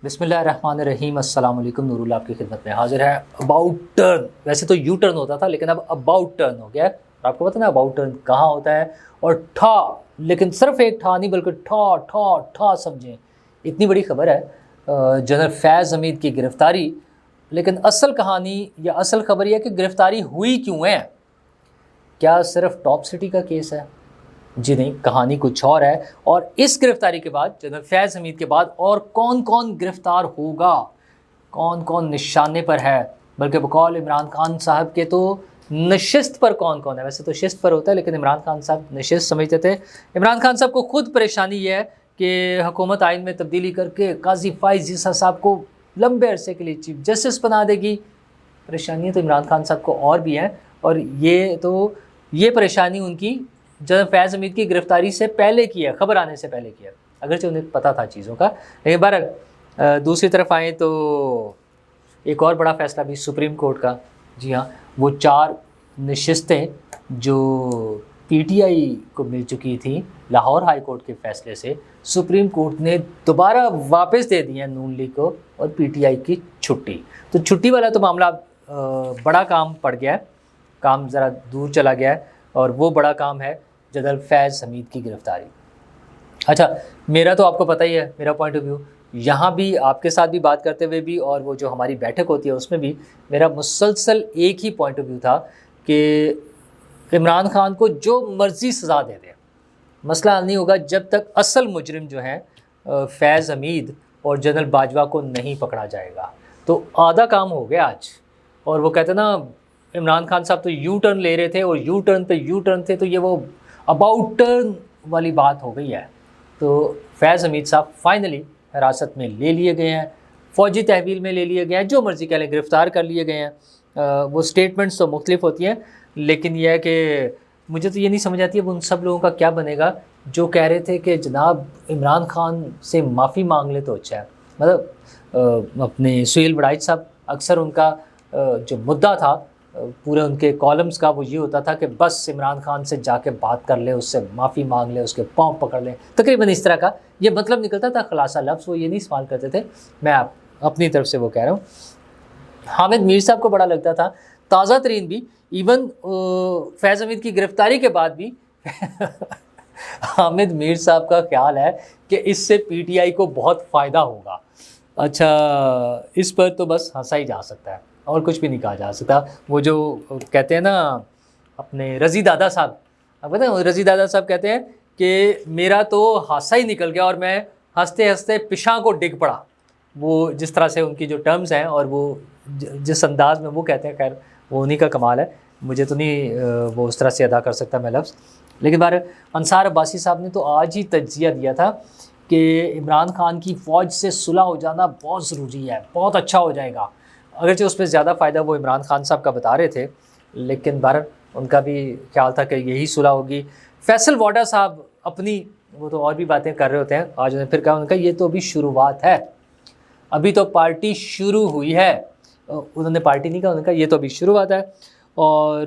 بسم اللہ الرحمن الرحیم، السلام علیکم، نور اللہ آپ کی خدمت میں حاضر ہے۔ اباؤٹ ٹرن، ویسے تو یو ٹرن ہوتا تھا لیکن اب اباؤٹ ٹرن ہو گیا ہے۔ اور آپ کو پتہ نا اباؤٹ ٹرن کہاں ہوتا ہے، اور ٹھا، لیکن صرف ایک ٹھا نہیں بلکہ ٹھا ٹھا ٹھا سمجھیں۔ اتنی بڑی خبر ہے جنرل فیض حمید کی گرفتاری، لیکن اصل کہانی یا اصل خبر یہ ہے کہ گرفتاری ہوئی کیوں ہے؟ کیا صرف ٹاپ سٹی کا کیس ہے؟ جی نہیں، کہانی کچھ اور ہے۔ اور اس گرفتاری کے بعد، جنرل فیض حمید کے بعد اور کون کون گرفتار ہوگا، کون کون نشانے پر ہے، بلکہ بقول عمران خان صاحب کے تو نشست پر کون کون ہے۔ ویسے تو شست پر ہوتا ہے لیکن عمران خان صاحب نشست سمجھتے تھے۔ عمران خان صاحب کو خود پریشانی یہ ہے کہ حکومت آئین میں تبدیلی کر کے قاضی فائز عیسیٰ صاحب کو لمبے عرصے کے لیے چیف جسٹس بنا دے گی۔ پریشانیاں تو عمران خان صاحب کو اور بھی ہیں، اور یہ پریشانی ان کی جنرل فیض حمید کی گرفتاری سے پہلے کی ہے، خبر آنے سے پہلے کی ہے، اگرچہ انہیں پتہ تھا چیزوں کا۔ لیکن بہرحال دوسری طرف آئیں تو ایک اور بڑا فیصلہ بھی سپریم کورٹ کا۔ جی ہاں، وہ 4 نشستیں جو پی ٹی آئی کو مل چکی تھیں لاہور ہائی کورٹ کے فیصلے سے، سپریم کورٹ نے دوبارہ واپس دے دی ہیں نون لیگ کو، اور پی ٹی آئی کی چھٹی۔ تو چھٹی والا تو معاملہ بڑا کام پڑ گیا ہے، کام ذرا دور چلا گیا ہے، اور وہ بڑا کام ہے جنرل فیض حمید کی گرفتاری۔ اچھا، میرا تو آپ کو پتہ ہی ہے میرا پوائنٹ آف ویو، یہاں بھی آپ کے ساتھ بھی بات کرتے ہوئے بھی، اور وہ جو ہماری بیٹھک ہوتی ہے اس میں بھی میرا مسلسل ایک ہی پوائنٹ آف ویو تھا کہ عمران خان کو جو مرضی سزا دے دیں، مسئلہ حل نہیں ہوگا جب تک اصل مجرم جو ہیں فیض حمید اور جنرل باجوہ کو نہیں پکڑا جائے گا۔ تو آدھا کام ہو گیا آج۔ اور وہ کہتے ہیں نا، عمران خان صاحب تو یو ٹرن لے رہے تھے، اور یو ٹرن پہ یو ٹرن تھے، تو یہ وہ اباؤٹ ٹرن والی بات ہو گئی ہے۔ تو فیض حمید صاحب فائنلی حراست میں لے لیے گئے ہیں، فوجی تحویل میں لے لیے گئے ہیں، جو مرضی کہہ لیں، گرفتار کر لیے گئے ہیں۔ وہ سٹیٹمنٹس تو مختلف ہوتی ہیں، لیکن یہ ہے کہ مجھے تو یہ نہیں سمجھ آتی ہے ان سب لوگوں کا کیا بنے گا جو کہہ رہے تھے کہ جناب عمران خان سے معافی مانگ لے تو اچھا ہے۔ مطلب اپنے سہیل وڑائچ صاحب، اکثر ان کا جو مدعا تھا پورے ان کے کالمز کا، وہ یہ ہوتا تھا کہ بس عمران خان سے جا کے بات کر لے، اس سے معافی مانگ لے، اس کے پاؤں پکڑ لیں، تقریباً اس طرح کا یہ مطلب نکلتا تھا۔ خلاصہ لفظ وہ یہ نہیں استعمال کرتے تھے، میں اپنی طرف سے وہ کہہ رہا ہوں۔ حامد میر صاحب کو بڑا لگتا تھا، تازہ ترین بھی، ایون فیض حمید کی گرفتاری کے بعد بھی حامد میر صاحب کا خیال ہے کہ اس سے پی ٹی آئی کو بہت فائدہ ہوگا۔ اچھا، اس پر تو بس ہنسا ہی جا سکتا ہے اور کچھ بھی نہیں کہا جا سکتا۔ وہ جو کہتے ہیں نا اپنے رضی دادا صاحب، آپ پتہ ہے رضی دادا صاحب کہتے ہیں کہ میرا تو ہنسا ہی نکل گیا اور میں ہنستے ہنستے پیشاں کو ڈگ پڑا۔ وہ جس طرح سے ان کی جو ٹرمز ہیں اور وہ جس انداز میں وہ کہتے ہیں، خیر وہ انہی کا کمال ہے، مجھے تو نہیں وہ اس طرح سے ادا کر سکتا میں لفظ۔ لیکن بہر انصار عباسی صاحب نے تو آج ہی تجزیہ دیا تھا کہ عمران خان کی فوج سے صلح ہو جانا بہت ضروری ہے، بہت اچھا ہو جائے گا۔ اگرچہ اس پہ زیادہ فائدہ وہ عمران خان صاحب کا بتا رہے تھے، لیکن بہرحال ان کا بھی خیال تھا کہ یہی صلح ہوگی۔ فیصل واڈا صاحب اپنی وہ تو اور بھی باتیں کر رہے ہوتے ہیں، آج انہیں پھر کہا، ان کا یہ تو ابھی شروعات ہے، ابھی تو پارٹی شروع ہوئی ہے۔ انہوں نے پارٹی نہیں کہا، انہوں نے کہا یہ تو ابھی شروعات ہے، اور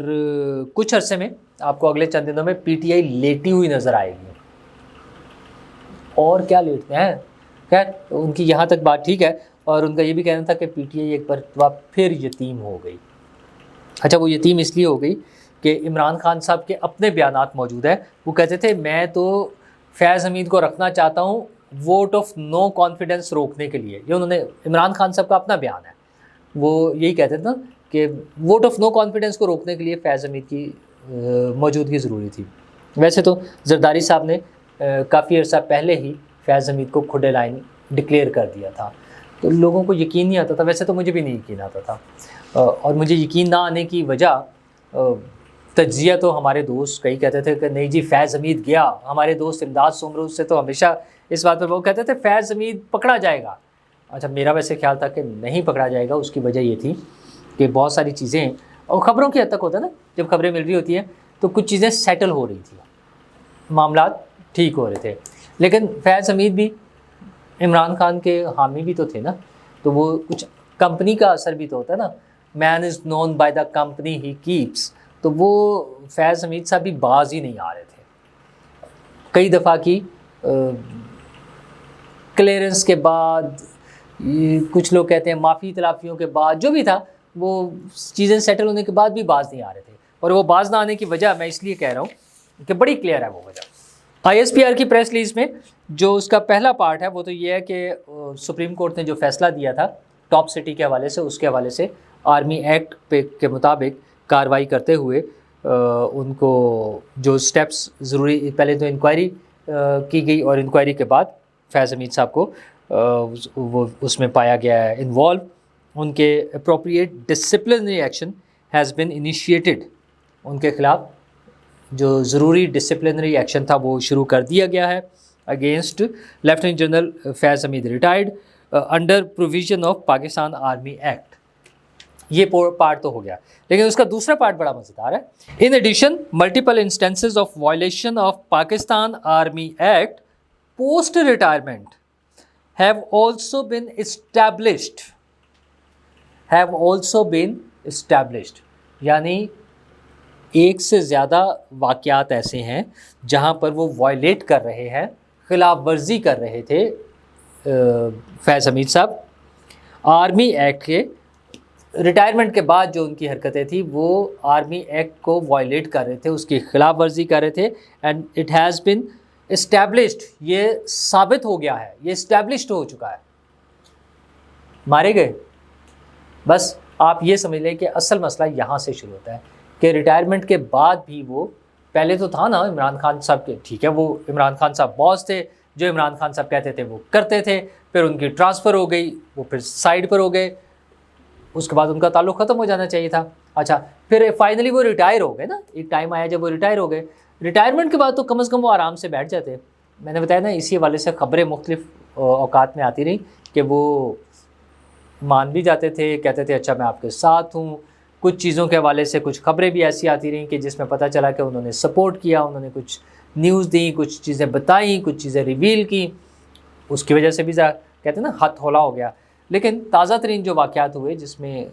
کچھ عرصے میں آپ کو اگلے چند دنوں میں پی ٹی آئی لیٹی ہوئی نظر آئے گی۔ اور کیا لیٹتے ہیں، خیر ان کی یہاں تک بات ٹھیک ہے۔ اور ان کا یہ بھی کہنا تھا کہ پی ٹی آئی ایک مرتبہ پھر یتیم ہو گئی۔ اچھا، وہ یتیم اس لیے ہو گئی کہ عمران خان صاحب کے اپنے بیانات موجود ہیں۔ وہ کہتے تھے میں تو فیض حمید کو رکھنا چاہتا ہوں ووٹ آف نو کانفیڈنس روکنے کے لیے۔ یہ انہوں نے، عمران خان صاحب کا اپنا بیان ہے، وہ یہی کہتے تھے نا کہ ووٹ آف نو کانفیڈنس کو روکنے کے لیے فیض حمید کی موجودگی ضروری تھی۔ ویسے تو زرداری صاحب نے کافی عرصہ پہلے ہی فیض حمید کو کھڈے لائن ڈکلیئر کر دیا تھا، تو لوگوں کو یقین نہیں آتا تھا۔ ویسے تو مجھے بھی نہیں یقین آتا تھا، اور مجھے یقین نہ آنے کی وجہ تجزیہ تو ہمارے دوست کئی کہتے تھے کہ نہیں جی فیض حمید گیا۔ ہمارے دوست امداد سومرو سے تو ہمیشہ اس بات پر وہ کہتے تھے فیض حمید پکڑا جائے گا۔ اچھا، میرا ویسے خیال تھا کہ نہیں پکڑا جائے گا۔ اس کی وجہ یہ تھی کہ بہت ساری چیزیں، اور خبروں کی حد تک ہوتا ہے نا، جب خبریں مل رہی ہوتی ہیں تو کچھ چیزیں سیٹل ہو رہی تھیں، معاملات ٹھیک ہو رہے تھے، لیکن فیض حمید بھی عمران خان کے حامی بھی تو تھے نا، تو وہ کچھ کمپنی کا اثر بھی تو ہوتا ہے نا، man is known by the company he keeps. تو وہ فیض حمید صاحب بھی باز ہی نہیں آ رہے تھے۔ کئی دفعہ کی کلیئرنس کے بعد کچھ لوگ کہتے ہیں معافی تلافیوں کے بعد جو بھی تھا وہ چیزیں سیٹل ہونے کے بعد بھی باز نہیں آ رہے تھے، اور وہ باز نہ آنے کی وجہ میں اس لیے کہہ رہا ہوں کہ بڑی کلیئر ہے وہ وجہ۔ آئی ایس پی آر کی پریس ریلیز میں جو اس کا پہلا پارٹ ہے وہ تو یہ ہے کہ سپریم کورٹ نے جو فیصلہ دیا تھا ٹاپ سٹی کے حوالے سے، اس کے حوالے سے آرمی ایکٹ کے مطابق کارروائی کرتے ہوئے ان کو جو سٹیپس ضروری، پہلے تو انکوائری کی گئی اور انکوائری کے بعد فیض حمید صاحب کو وہ اس میں پایا گیا ہے انوالو، ان کے appropriate disciplinary action has been initiated, ان کے خلاف جو ضروری ڈسپلنری ایکشن تھا وہ شروع کر دیا گیا ہے against lieutenant general Faiz Hameed retired under provision of Pakistan army act. یہ پارٹ تو ہو گیا، لیکن اس کا دوسرا پارٹ بڑا مزیدار ہے۔ In addition multiple instances of violation of Pakistan army act post retirement have also been established، یعنی ایک سے زیادہ واقعات ایسے ہیں جہاں پر وہ وائلیٹ کر رہے ہیں، خلاف ورزی کر رہے تھے فیض حمید صاحب آرمی ایکٹ کے۔ ریٹائرمنٹ کے بعد جو ان کی حرکتیں تھیں وہ آرمی ایکٹ کو وائلیٹ کر رہے تھے، اس کی خلاف ورزی کر رہے تھے، and it has been established, یہ ثابت ہو گیا ہے، یہ اسٹیبلشڈ ہو چکا ہے، مارے گئے۔ بس آپ یہ سمجھ لیں کہ اصل مسئلہ یہاں سے شروع ہوتا ہے کہ ریٹائرمنٹ کے بعد بھی وہ پہلے تو تھا نا عمران خان صاحب کے، ٹھیک ہے وہ عمران خان صاحب باس تھے، جو عمران خان صاحب کہتے تھے وہ کرتے تھے، پھر ان کی ٹرانسفر ہو گئی، وہ پھر سائڈ پر ہو گئے، اس کے بعد ان کا تعلق ختم ہو جانا چاہیے تھا۔ اچھا پھر فائنلی وہ ریٹائر ہو گئے نا، ایک ٹائم آیا جب وہ ریٹائر ہو گئے، ریٹائرمنٹ کے بعد تو کم از کم وہ آرام سے بیٹھ جاتے۔ میں نے بتایا نا اسی حوالے سے خبریں مختلف اوقات میں آتی رہیں کہ وہ مان بھی جاتے تھے، کہتے تھے اچھا میں آپ کے ساتھ ہوں، کچھ چیزوں کے حوالے سے کچھ خبریں بھی ایسی آتی رہیں کہ جس میں پتہ چلا کہ انہوں نے سپورٹ کیا، انہوں نے کچھ نیوز دیں، کچھ چیزیں بتائیں، کچھ چیزیں ریویل کی، اس کی وجہ سے بھی کہتے ہیں نا ہاتھ ہولا ہو گیا۔ لیکن تازہ ترین جو واقعات ہوئے جس میں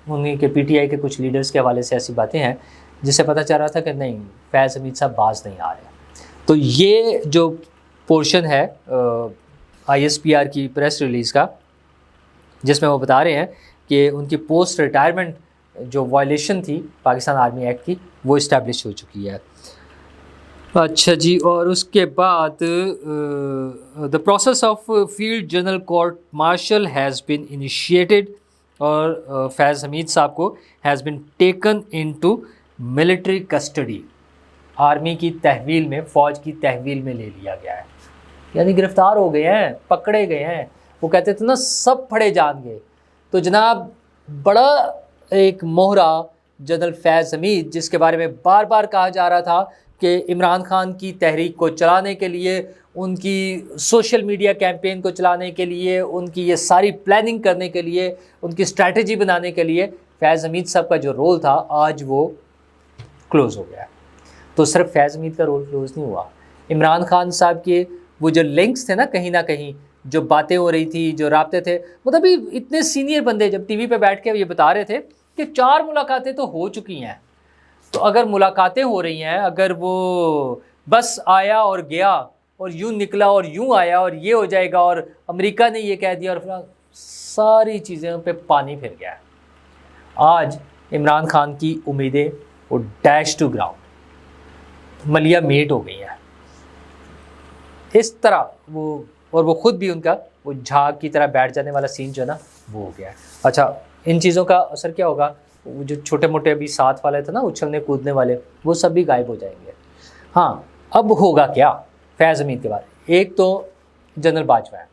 انہیں کے پی ٹی آئی کے کچھ لیڈرز کے حوالے سے ایسی باتیں ہیں جس سے پتہ چل رہا تھا کہ نہیں فیض حمید صاحب باز نہیں آ رہے۔ تو یہ جو پورشن ہے آئی ایس پی آر کی پریس ریلیز کا جس میں وہ بتا رہے ہیں کہ ان کی پوسٹ ریٹائرمنٹ جو وائلیشن تھی پاکستان آرمی ایکٹ کی وہ اسٹیبلش ہو چکی ہے۔ اچھا جی، اور اس کے بعد the process of field general court martial has been initiated, اور فیض حمید صاحب کو has been taken into military custody, army کی تحویل میں، فوج کی تحویل میں لے لیا گیا ہے، یعنی گرفتار ہو گئے ہیں، پکڑے گئے ہیں۔ وہ کہتے تھے نا سب پھڑے جان گے، تو جناب بڑا ایک مہرا جنرل فیض حمید جس کے بارے میں بار بار کہا جا رہا تھا کہ عمران خان کی تحریک کو چلانے کے لیے، ان کی سوشل میڈیا کیمپین کو چلانے کے لیے، ان کی یہ ساری پلاننگ کرنے کے لیے، ان کی اسٹریٹجی بنانے کے لیے فیض حمید صاحب کا جو رول تھا آج وہ کلوز ہو گیا۔ تو صرف فیض حمید کا رول کلوز نہیں ہوا، عمران خان صاحب کے وہ جو لنکس تھے نا کہیں نہ کہیں، جو باتیں ہو رہی تھی، جو رابطے تھے، مطلب اتنے سینئر بندے جب ٹی وی پہ بیٹھ کے یہ بتا رہے تھے کہ 4 ملاقاتیں تو ہو چکی ہیں، تو اگر ملاقاتیں ہو رہی ہیں، اگر وہ بس آیا اور گیا اور یوں نکلا اور یوں آیا اور یہ ہو جائے گا اور امریکہ نے یہ کہہ دیا اور ساری چیزیں پہ پانی پھر گیا ہے۔ آج عمران خان کی امیدیں وہ ڈیش ٹو گراؤنڈ، ملیا میٹ ہو گئی ہیں اس طرح، وہ اور وہ خود بھی ان کا وہ جھاگ کی طرح بیٹھ جانے والا سین جو ہے نا وہ ہو گیا ہے۔ اچھا ان چیزوں کا اثر کیا ہوگا؟ وہ جو چھوٹے موٹے ابھی ساتھ والے تھے نا اچھلنے کودنے والے، وہ سب بھی غائب ہو جائیں گے۔ ہاں اب ہوگا کیا فیض حمید کے بارے؟ ایک تو جنرل باجوہ ہے،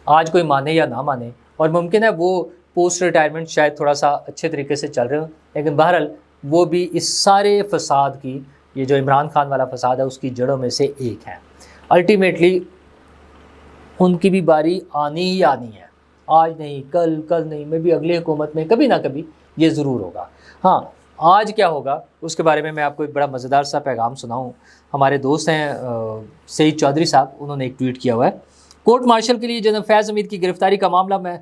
آج کوئی مانے یا نہ مانے، اور ممکن ہے وہ پوسٹ ریٹائرمنٹ شاید تھوڑا سا اچھے طریقے سے چل رہے ہوں، لیکن بہرحال وہ بھی اس سارے فساد کی، یہ جو عمران خان والا فساد ہے اس کی جڑوں میں سے ایک ہے۔ الٹیمیٹلی ان کی بھی باری آنی ہی آنی ہے، آج نہیں کل نہیں، میں بھی اگلی حکومت میں کبھی نہ کبھی یہ ضرور ہوگا۔ ہاں آج کیا ہوگا اس کے بارے میں آپ کو ایک بڑا مزیدار سا پیغام سناؤں۔ ہمارے دوست ہیں سعید چودھری صاحب، انہوں نے ایک ٹویٹ کیا ہوا ہے، کورٹ مارشل کے لیے جنرل فیض حمید کی گرفتاری کا معاملہ میں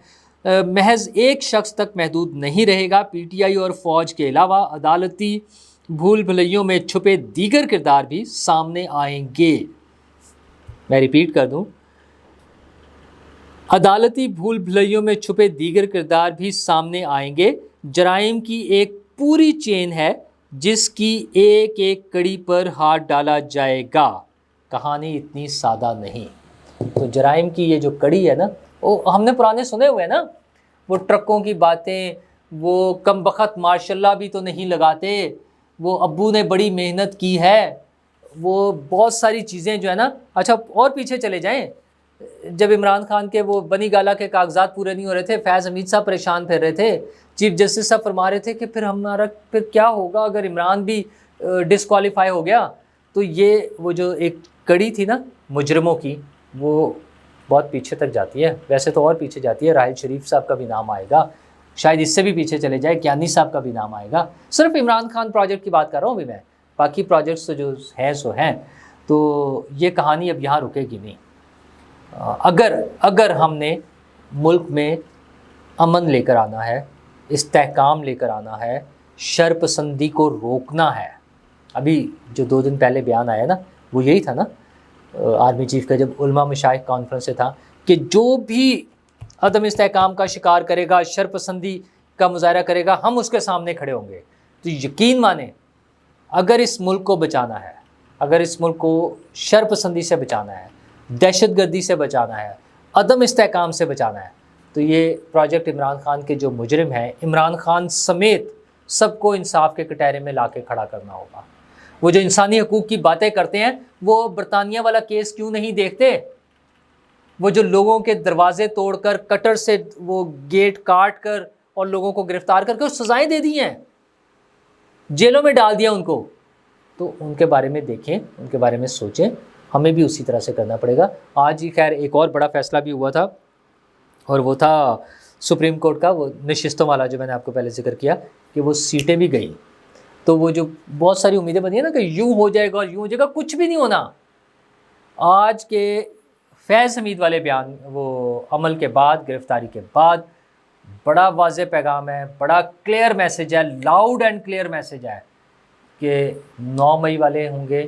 محض ایک شخص تک محدود نہیں رہے گا، پی ٹی آئی اور فوج کے علاوہ عدالتی بھول بھلیوں میں چھپے دیگر کردار بھی سامنے آئیں گے۔ میں ریپیٹ کر دوں، عدالتی بھول بھلائیوں میں چھپے دیگر کردار بھی سامنے آئیں گے۔ جرائم کی ایک پوری چین ہے جس کی ایک ایک کڑی پر ہاتھ ڈالا جائے گا۔ کہانی اتنی سادہ نہیں۔ تو جرائم کی یہ جو کڑی ہے نا، وہ ہم نے پرانے سنے ہوئے ہیں نا، وہ ٹرکوں کی باتیں، وہ کم بخت ماشاء اللہ بھی تو نہیں لگاتے، وہ ابو نے بڑی محنت کی ہے، وہ بہت ساری چیزیں جو ہے نا۔ اچھا اور پیچھے چلے جائیں، جب عمران خان کے وہ بنی گالا کے کاغذات پورے نہیں ہو رہے تھے، فیض حمید صاحب پریشان پھر رہے تھے، چیف جسٹس صاحب فرما رہے تھے کہ پھر کیا ہوگا اگر عمران بھی ڈسکوالیفائی ہو گیا۔ تو یہ وہ جو ایک کڑی تھی نا مجرموں کی، وہ بہت پیچھے تک جاتی ہے، ویسے تو اور پیچھے جاتی ہے۔ راحل شریف صاحب کا بھی نام آئے گا، شاید اس سے بھی پیچھے چلے جائے، کیانی صاحب کا بھی نام آئے گا۔ صرف عمران خان پروجیکٹ کی بات کر رہا ہوں ابھی میں، باقی پروجیکٹس تو جو ہیں سو ہیں۔ تو یہ کہانی اب یہاں رکے گی نہیں۔ اگر ہم نے ملک میں امن لے کر آنا ہے، استحکام لے کر آنا ہے، شر پسندی کو روکنا ہے۔ ابھی جو 2 دن پہلے بیان آیا نا، وہ یہی تھا نا آرمی چیف کا، جب علماء مشائخ کانفرنس سے تھا کہ جو بھی عدم استحکام کا شکار کرے گا، شر پسندی کا مظاہرہ کرے گا، ہم اس کے سامنے کھڑے ہوں گے۔ تو یقین مانیں، اگر اس ملک کو بچانا ہے، اگر اس ملک کو شر پسندی سے بچانا ہے، دہشت گردی سے بچانا ہے، عدم استحکام سے بچانا ہے، تو یہ پروجیکٹ عمران خان کے جو مجرم ہیں، عمران خان سمیت سب کو انصاف کے کٹہرے میں لا کے کھڑا کرنا ہوگا۔ وہ جو انسانی حقوق کی باتیں کرتے ہیں، وہ برطانیہ والا کیس کیوں نہیں دیکھتے؟ وہ جو لوگوں کے دروازے توڑ کر، کٹر سے وہ گیٹ کاٹ کر اور لوگوں کو گرفتار کر کے سزائیں دے دی ہیں، جیلوں میں ڈال دیا ان کو، تو ان کے بارے میں دیکھیں، ان کے بارے میں سوچیں۔ ہمیں بھی اسی طرح سے کرنا پڑے گا۔ آج ہی خیر ایک اور بڑا فیصلہ بھی ہوا تھا، اور وہ تھا سپریم کورٹ کا وہ نشستوں والا، جو میں نے آپ کو پہلے ذکر کیا کہ وہ سیٹیں بھی گئیں۔ تو وہ جو بہت ساری امیدیں بنی ہیں نا کہ یوں ہو جائے گا اور یوں ہو جائے گا، کچھ بھی نہیں ہونا۔ آج کے فیض حمید والے بیان، وہ عمل کے بعد، گرفتاری کے بعد، بڑا واضح پیغام ہے، بڑا کلیئر میسج ہے، لاؤڈ اینڈ کلیئر میسج ہے کہ 9 مئی والے ہوں گے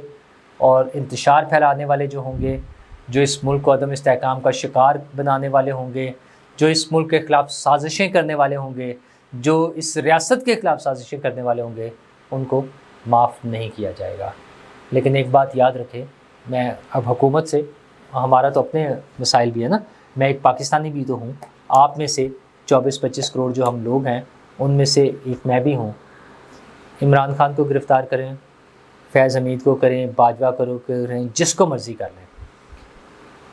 اور انتشار پھیلانے والے جو ہوں گے، جو اس ملک کو عدم استحکام کا شکار بنانے والے ہوں گے، جو اس ملک کے خلاف سازشیں کرنے والے ہوں گے، جو اس ریاست کے خلاف سازشیں کرنے والے ہوں گے، ان کو معاف نہیں کیا جائے گا۔ لیکن ایک بات یاد رکھیں، میں اب حکومت سے، ہمارا تو اپنے مسائل بھی ہے نا، میں ایک پاکستانی بھی تو ہوں، آپ میں سے 24-25 کروڑ جو ہم لوگ ہیں، ان میں سے ایک میں بھی ہوں۔ عمران خان کو گرفتار کریں، فیض حمید کو کریں، باجوہ کو کریں، جس کو مرضی کر لیں،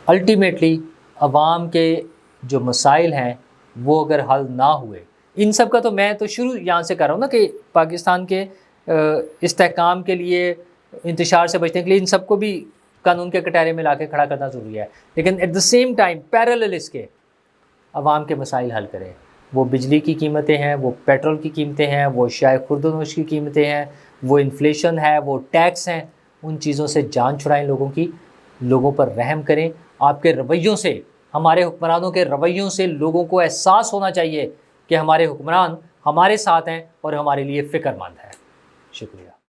الٹیمیٹلی عوام کے جو مسائل ہیں وہ اگر حل نہ ہوئے، ان سب کا تو میں تو شروع یہاں سے کر رہا ہوں نا کہ پاکستان کے استحکام کے لیے، انتشار سے بچنے کے لیے، ان سب کو بھی قانون کے کٹہرے میں لا کے کھڑا کرنا ضروری ہے، لیکن at the same time parallel اس کے عوام کے مسائل حل کریں۔ وہ بجلی کی قیمتیں ہیں، وہ پیٹرول کی قیمتیں ہیں، وہ شائع خورد و نوش کی قیمتیں ہیں، وہ انفلیشن ہے، وہ ٹیکس ہیں، ان چیزوں سے جان چھڑائیں لوگوں کی، لوگوں پر رحم کریں۔ آپ کے رویوں سے، ہمارے حکمرانوں کے رویوں سے لوگوں کو احساس ہونا چاہیے کہ ہمارے حکمران ہمارے ساتھ ہیں اور ہمارے لیے فکر مند ہیں۔ شکریہ۔